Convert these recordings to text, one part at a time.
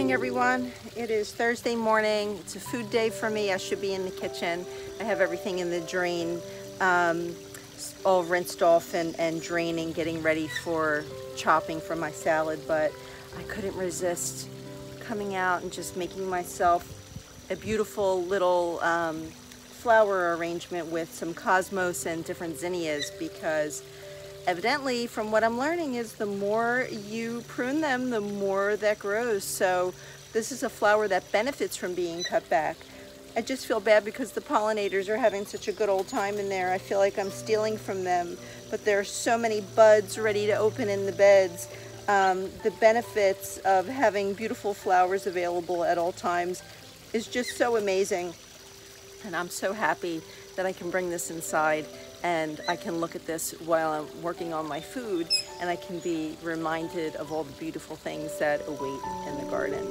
Everyone, it is Thursday morning. It's a food day for me. I should be in the kitchen. I have everything in the drain, all rinsed off and draining, getting ready for chopping for my salad, but I couldn't resist coming out and just making myself a beautiful little flower arrangement with some cosmos and different zinnias, because evidently, from what I'm learning, is the more you prune them, the more that grows. So this is a flower that benefits from being cut back. I just feel bad because the pollinators are having such a good old time in there. I feel like I'm stealing from them, but there are so many buds ready to open in the beds. The benefits of having beautiful flowers available at all times is just so amazing. And I'm so happy that I can bring this inside and I can look at this while I'm working on my food, and I can be reminded of all the beautiful things that await in the garden.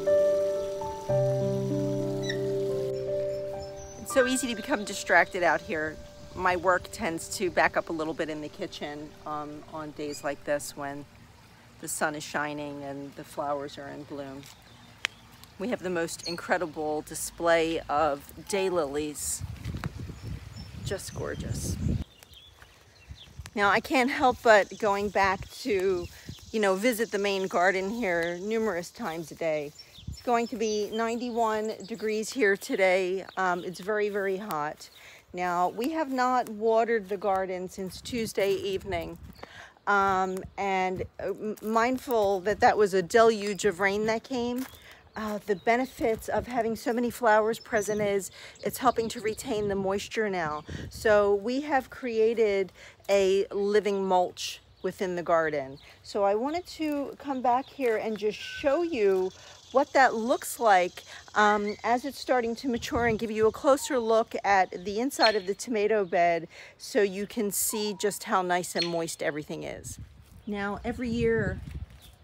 It's so easy to become distracted out here. My work tends to back up a little bit in the kitchen on days like this when the sun is shining and the flowers are in bloom. We have the most incredible display of daylilies. Just gorgeous. Now I can't help but going back to, visit the main garden here numerous times a day. It's going to be 91 degrees here today. It's very, very hot. Now we have not watered the garden since Tuesday evening. And mindful that that was a deluge of rain that came. The benefits of having so many flowers present is it's helping to retain the moisture now. So we have created a living mulch within the garden. So I wanted to come back here and just show you what that looks like as it's starting to mature, and give you a closer look at the inside of the tomato bed so you can see just how nice and moist everything is. Now every year,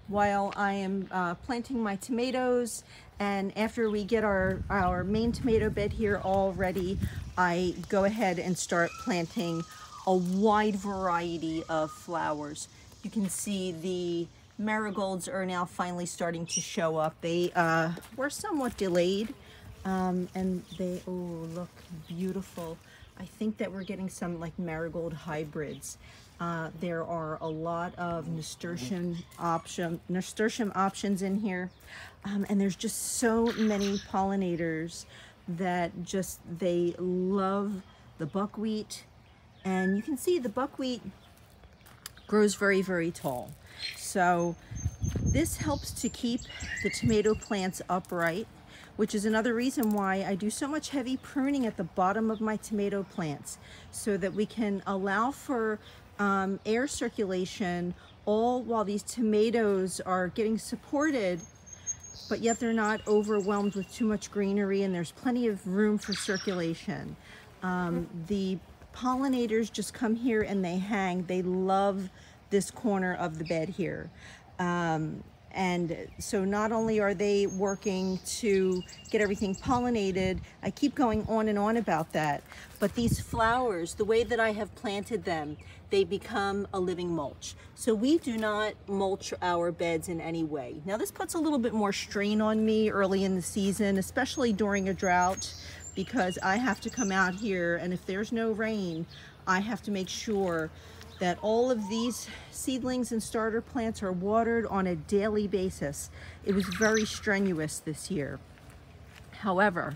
while I am planting my tomatoes, and after we get our main tomato bed here all ready, I go ahead and start planting a wide variety of flowers. You can see the marigolds are now finally starting to show up. They were somewhat delayed, and they, oh, look beautiful. I think that we're getting some like marigold hybrids. There are a lot of nasturtium options in here, and there's just so many pollinators that they love the buckwheat, and you can see the buckwheat grows very, very tall. So this helps to keep the tomato plants upright, which is another reason why I do so much heavy pruning at the bottom of my tomato plants, so that we can allow for air circulation all while these tomatoes are getting supported, but yet they're not overwhelmed with too much greenery, and there's plenty of room for circulation. The pollinators just come here and they hang. They love this corner of the bed here. And so not only are they working to get everything pollinated, I keep going on and on about that, but these flowers, the way that I have planted them, they become a living mulch. So we do not mulch our beds in any way. Now this puts a little bit more strain on me early in the season, especially during a drought, because I have to come out here, and if there's no rain, I have to make sure that all of these seedlings and starter plants are watered on a daily basis. It was very strenuous this year. However,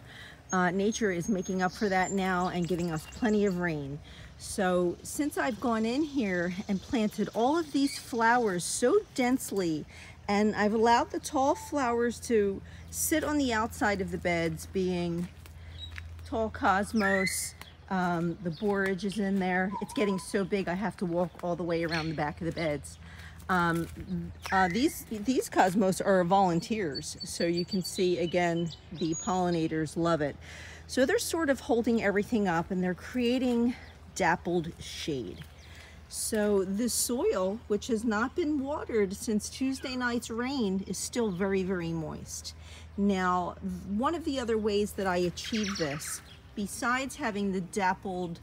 nature is making up for that now and giving us plenty of rain. So since I've gone in here and planted all of these flowers so densely, and I've allowed the tall flowers to sit on the outside of the beds, being tall cosmos, the borage is in there. It's getting so big I have to walk all the way around the back of the beds. These cosmos are volunteers, so you can see again the pollinators love it. So they're sort of holding everything up and they're creating dappled shade. So the soil, which has not been watered since Tuesday night's rain, is still very, very moist. Now, one of the other ways that I achieve this, besides having the dappled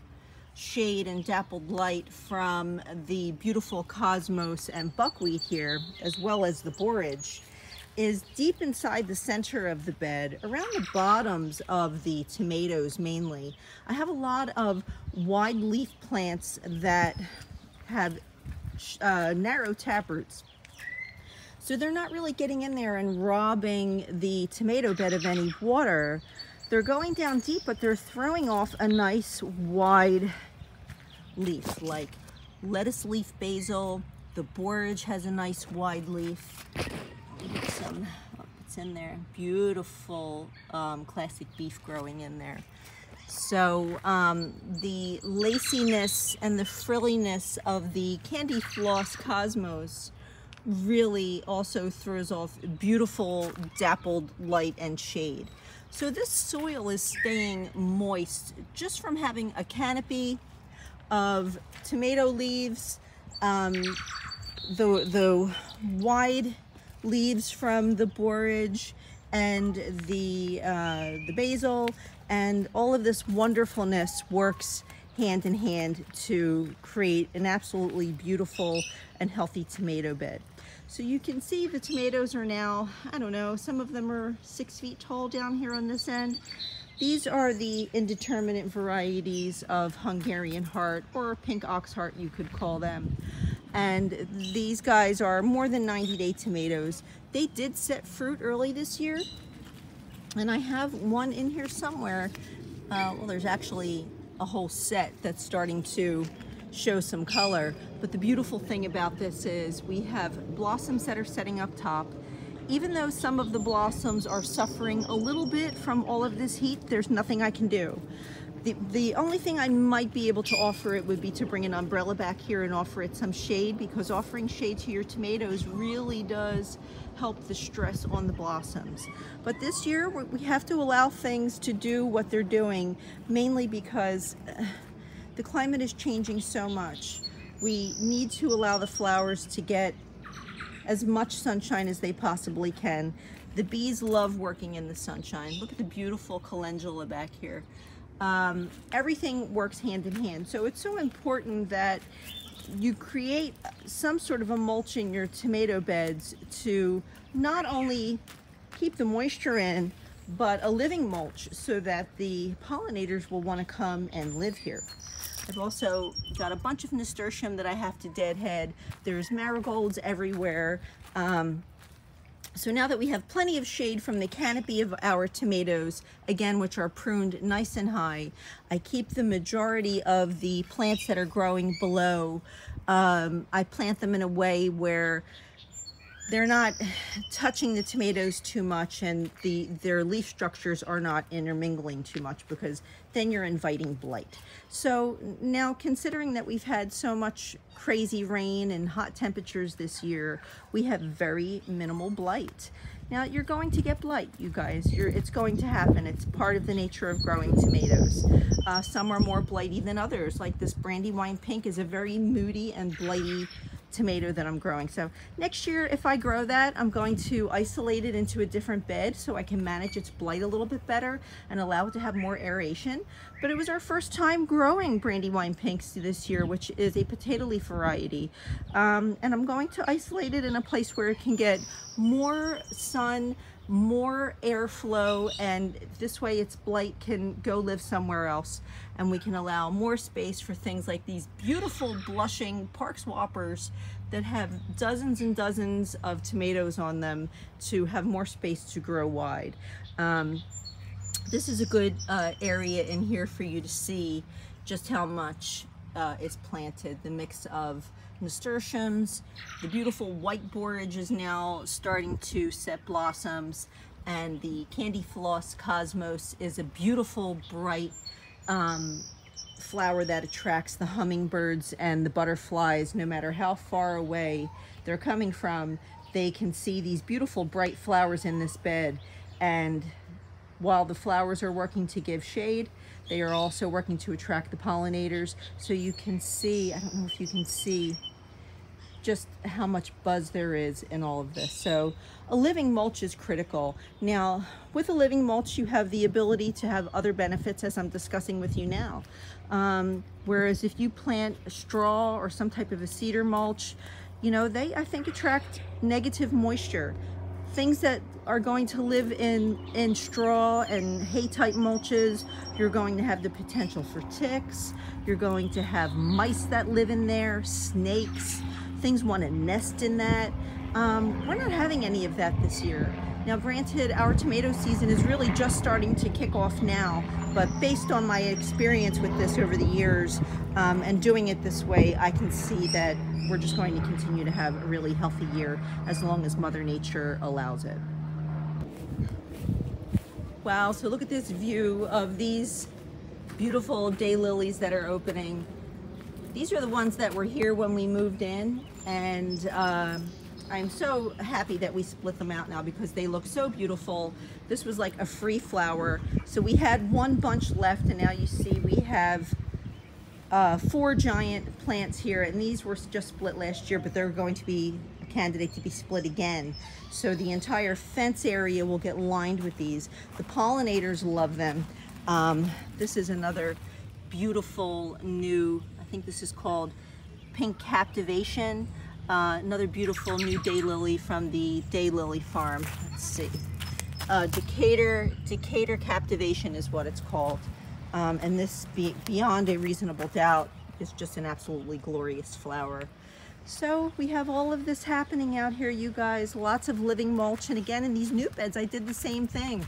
shade and dappled light from the beautiful cosmos and buckwheat here, as well as the borage, is deep inside the center of the bed, around the bottoms of the tomatoes mainly. I have a lot of wide leaf plants that have narrow taproots. So they're not really getting in there and robbing the tomato bed of any water. They're going down deep, but they're throwing off a nice wide leaf, like lettuce leaf basil. The borage has a nice wide leaf. Get some, oh, it's in there. Beautiful classic beef growing in there. So the laciness and the frilliness of the candy floss cosmos really also throws off beautiful dappled light and shade. So this soil is staying moist just from having a canopy of tomato leaves, the wide leaves from the borage and the basil, and all of this wonderfulness works hand in hand to create an absolutely beautiful and healthy tomato bed. So you can see the tomatoes are now, I don't know, some of them are 6 feet tall down here on this end. These are the indeterminate varieties of Hungarian heart, or pink ox heart you could call them. And these guys are more than 90-day tomatoes. They did set fruit early this year, and I have one in here somewhere. Well, there's actually a whole set that's starting to show some color. But the beautiful thing about this is we have blossoms that are setting up top. Even though some of the blossoms are suffering a little bit from all of this heat, there's nothing I can do. The only thing I might be able to offer it would be to bring an umbrella back here and offer it some shade, because offering shade to your tomatoes really does help the stress on the blossoms. But this year we have to allow things to do what they're doing, mainly because the climate is changing so much. We need to allow the flowers to get as much sunshine as they possibly can. The bees love working in the sunshine. Look at the beautiful calendula back here. Everything works hand in hand. So it's so important that you create some sort of a mulch in your tomato beds to not only keep the moisture in, but a living mulch so that the pollinators will want to come and live here. I've also got a bunch of Nasturtium that I have to deadhead. There's marigolds everywhere. So now that we have plenty of shade from the canopy of our tomatoes, again, which are pruned nice and high, I keep the majority of the plants that are growing below. I plant them in a way where they're not touching the tomatoes too much, and their leaf structures are not intermingling too much, because then you're inviting blight. So now, considering that we've had so much crazy rain and hot temperatures this year, we have very minimal blight. Now, you're going to get blight, you guys. It's going to happen. It's part of the nature of growing tomatoes. Some are more blighty than others. Like this Brandywine Pink is a very moody and blighty tomato that I'm growing. So next year, if I grow that, I'm going to isolate it into a different bed so I can manage its blight a little bit better and allow it to have more aeration. But it was our first time growing Brandywine Pinks this year, which is a potato leaf variety. And I'm going to isolate it in a place where it can get more sun, more airflow, and this way its blight can go live somewhere else, and we can allow more space for things like these beautiful blushing park swappers that have dozens and dozens of tomatoes on them to have more space to grow wide. This is a good area in here for you to see just how much is planted. The mix of nasturtiums, the beautiful white borage is now starting to set blossoms, and the candy floss cosmos is a beautiful bright flower that attracts the hummingbirds and the butterflies. No matter how far away they're coming from, they can see these beautiful bright flowers in this bed. And while the flowers are working to give shade, they are also working to attract the pollinators. So you can see, I don't know if you can see just how much buzz there is in all of this. So a living mulch is critical. Now, with a living mulch, you have the ability to have other benefits, as I'm discussing with you now. Whereas if you plant a straw or some type of a cedar mulch, you know, they, I think, attract negative moisture. Things that are going to live in straw and hay type mulches, you're going to have the potential for ticks. You're going to have mice that live in there, snakes. Things want to nest in that. We're not having any of that this year. Now, granted, our tomato season is really just starting to kick off now, but based on my experience with this over the years and doing it this way, I can see that we're just going to continue to have a really healthy year as long as Mother Nature allows it. Wow, so look at this view of these beautiful daylilies that are opening. These are the ones that were here when we moved in, and I'm so happy that we split them out now because they look so beautiful. This was like a free flower. So we had one bunch left, and now you see we have 4 giant plants here, and these were just split last year, but they're going to be a candidate to be split again. So the entire fence area will get lined with these. The pollinators love them. This is another beautiful new, I think this is called Pink Captivation. Another beautiful new daylily from the Daylily farm. Let's see. Decatur Captivation is what it's called. And this, beyond a reasonable doubt, is just an absolutely glorious flower. So we have all of this happening out here, you guys. Lots of living mulch. And again, in these new beds, I did the same thing.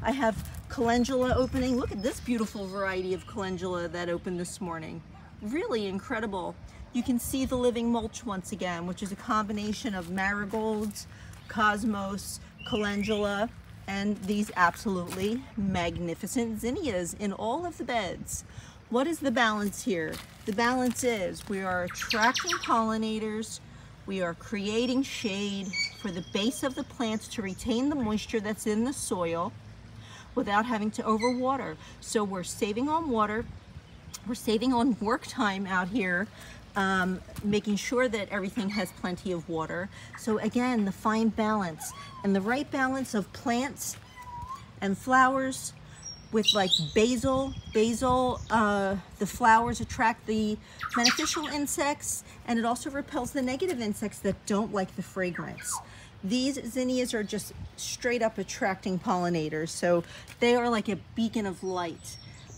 I have calendula opening. Look at this beautiful variety of calendula that opened this morning. Really incredible. You can see the living mulch once again, which is a combination of marigolds, cosmos, calendula, and these absolutely magnificent zinnias in all of the beds. What is the balance here? The balance is we are attracting pollinators, we are creating shade for the base of the plants to retain the moisture that's in the soil without having to overwater. So we're saving on water, we're saving on work time out here, making sure that everything has plenty of water. So again, the fine balance and the right balance of plants and flowers with like basil, the flowers attract the beneficial insects, and it also repels the negative insects that don't like the fragrance. These zinnias are just straight up attracting pollinators, so they are like a beacon of light.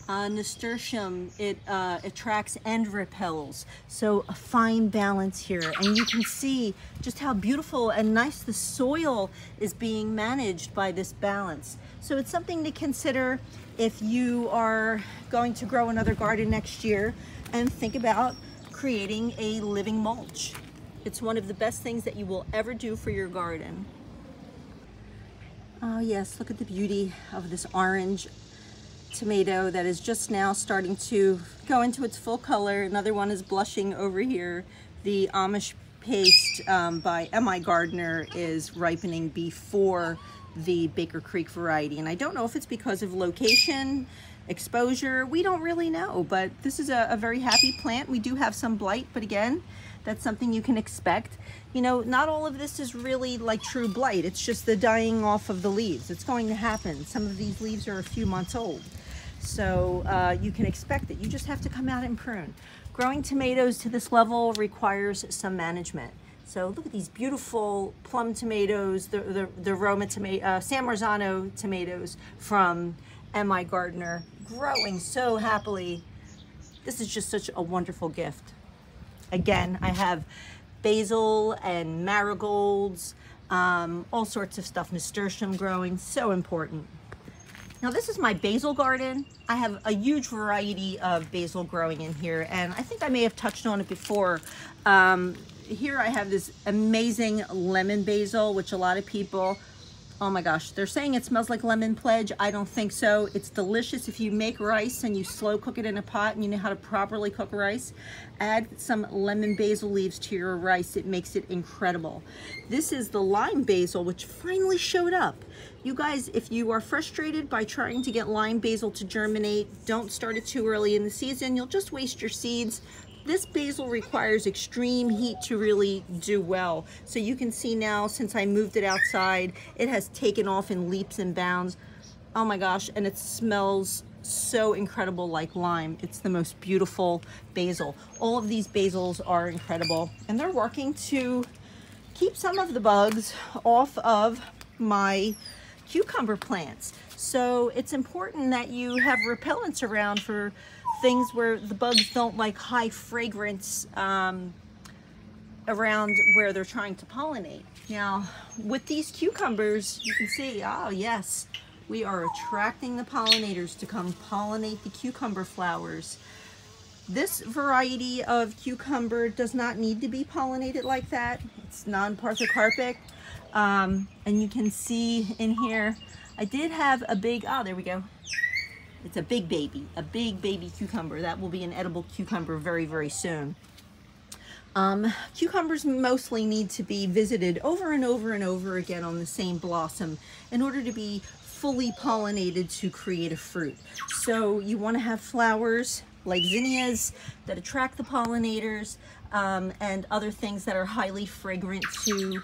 Nasturtium, it attracts and repels. So a fine balance here, and you can see just how beautiful and nice the soil is being managed by this balance. So it's something to consider if you are going to grow another garden next year, and think about creating a living mulch. It's one of the best things that you will ever do for your garden. Oh yes, look at the beauty of this orange tomato that is just now starting to go into its full color. Another one is blushing over here. The Amish paste by M.I. Gardner is ripening before the Baker Creek variety, and I don't know if it's because of location, exposure, we don't really know, but this is a very happy plant. We do have some blight, but again, that's something you can expect. You know, not all of this is really like true blight. It's just the dying off of the leaves. It's going to happen. Some of these leaves are a few months old. So you can expect it. You just have to come out and prune. Growing tomatoes to this level requires some management. So look at these beautiful plum tomatoes, the Roma tomato, San Marzano tomatoes from M.I. Gardner, growing so happily. This is just such a wonderful gift. Again, I have basil and marigolds, all sorts of stuff, nasturtium growing, so important. Now this is my basil garden. I have a huge variety of basil growing in here, and I think I may have touched on it before. Here I have this amazing lemon basil, which a lot of people Oh my gosh, they're saying it smells like lemon pledge. I don't think so. It's delicious. If you make rice and you slow cook it in a pot and you know how to properly cook rice, add some lemon basil leaves to your rice. It makes it incredible. This is the lime basil, which finally showed up. You guys, if you are frustrated by trying to get lime basil to germinate, don't start it too early in the season. You'll just waste your seeds. This basil requires extreme heat to really do well. So you can see now, since I moved it outside, it has taken off in leaps and bounds. Oh my gosh, and it smells so incredible like lime. It's the most beautiful basil. All of these basils are incredible, and they're working to keep some of the bugs off of my cucumber plants. So it's important that you have repellents around for things where the bugs don't like high fragrance around where they're trying to pollinate. Now, with these cucumbers, you can see, oh yes, we are attracting the pollinators to come pollinate the cucumber flowers. This variety of cucumber does not need to be pollinated like that. It's non-parthenocarpic. And you can see in here, I did have a big, oh, there we go. It's a big baby cucumber. That will be an edible cucumber very, very soon. Cucumbers mostly need to be visited over and over and over again on the same blossom in order to be fully pollinated to create a fruit. So you want to have flowers like zinnias that attract the pollinators, and other things that are highly fragrant to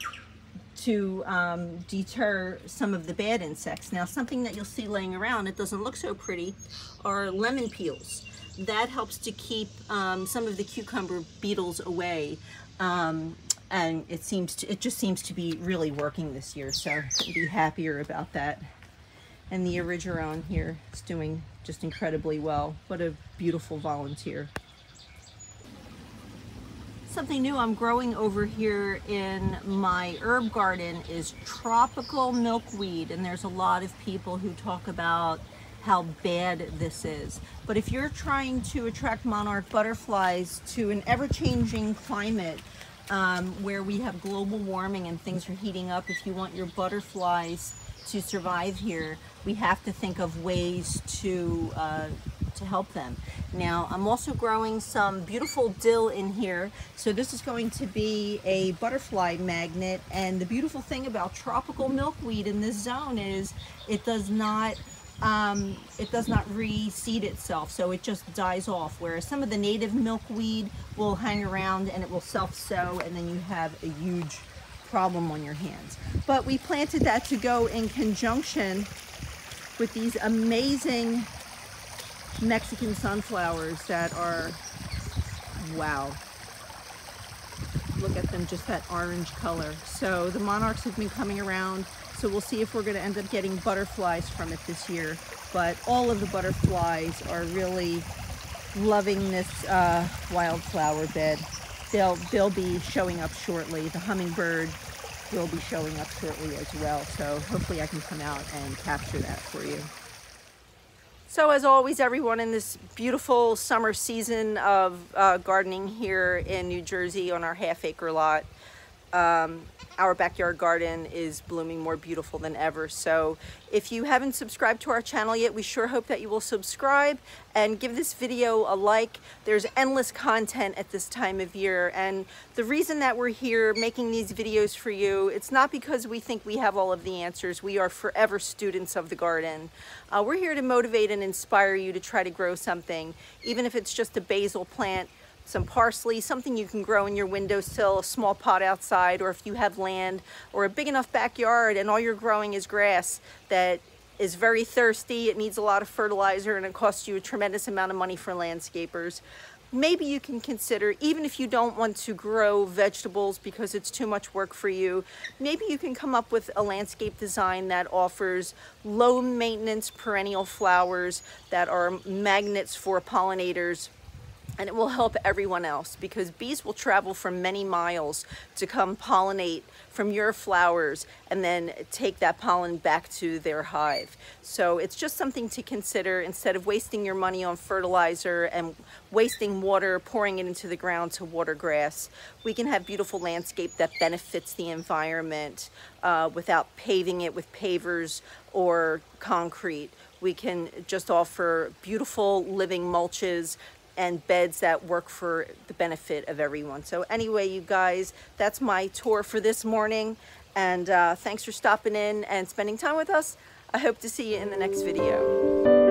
deter some of the bad insects. Now, something that you'll see laying around, it doesn't look so pretty, are lemon peels. That helps to keep some of the cucumber beetles away, and it just seems to be really working this year, so I'll be happier about that. And the erigeron here is doing just incredibly well. What a beautiful volunteer. Something new I'm growing over here in my herb garden is tropical milkweed, and there's a lot of people who talk about how bad this is. But if you're trying to attract monarch butterflies to an ever-changing climate where we have global warming and things are heating up, if you want your butterflies to survive here, we have to think of ways to help them. Now, I'm also growing some beautiful dill in here. So this is going to be a butterfly magnet. And the beautiful thing about tropical milkweed in this zone is it does not reseed itself. So it just dies off. Whereas some of the native milkweed will hang around and it will self-sow, and then you have a huge problem on your hands. But we planted that to go in conjunction with these amazing Mexican sunflowers that are, wow, look at them, just that orange color. So the monarchs have been coming around, so we'll see if we're going to end up getting butterflies from it this year. But all of the butterflies are really loving this wildflower bed. They'll be showing up shortly. The hummingbird will be showing up shortly as well, so hopefully I can come out and capture that for you. So as always, everyone, in this beautiful summer season of gardening here in New Jersey on our half-acre lot, our backyard garden is blooming more beautiful than ever. So if you haven't subscribed to our channel yet, we sure hope that you will subscribe and give this video a like. There's endless content at this time of year, and the reason that we're here making these videos for you, it's not because we think we have all of the answers. We are forever students of the garden. We're here to motivate and inspire you to try to grow something, even if it's just a basil plant, some parsley, something you can grow in your windowsill, a small pot outside, or if you have land or a big enough backyard and all you're growing is grass that is very thirsty, it needs a lot of fertilizer, and it costs you a tremendous amount of money for landscapers. Maybe you can consider, even if you don't want to grow vegetables because it's too much work for you, maybe you can come up with a landscape design that offers low maintenance perennial flowers that are magnets for pollinators And it will help everyone else, because bees will travel from many miles to come pollinate from your flowers and then take that pollen back to their hive. So it's just something to consider. Instead of wasting your money on fertilizer and wasting water, pouring it into the ground to water grass, we can have beautiful landscape that benefits the environment without paving it with pavers or concrete. We can just offer beautiful living mulches and beds that work for the benefit of everyone. So anyway, you guys, that's my tour for this morning. And thanks for stopping in and spending time with us. I hope to see you in the next video.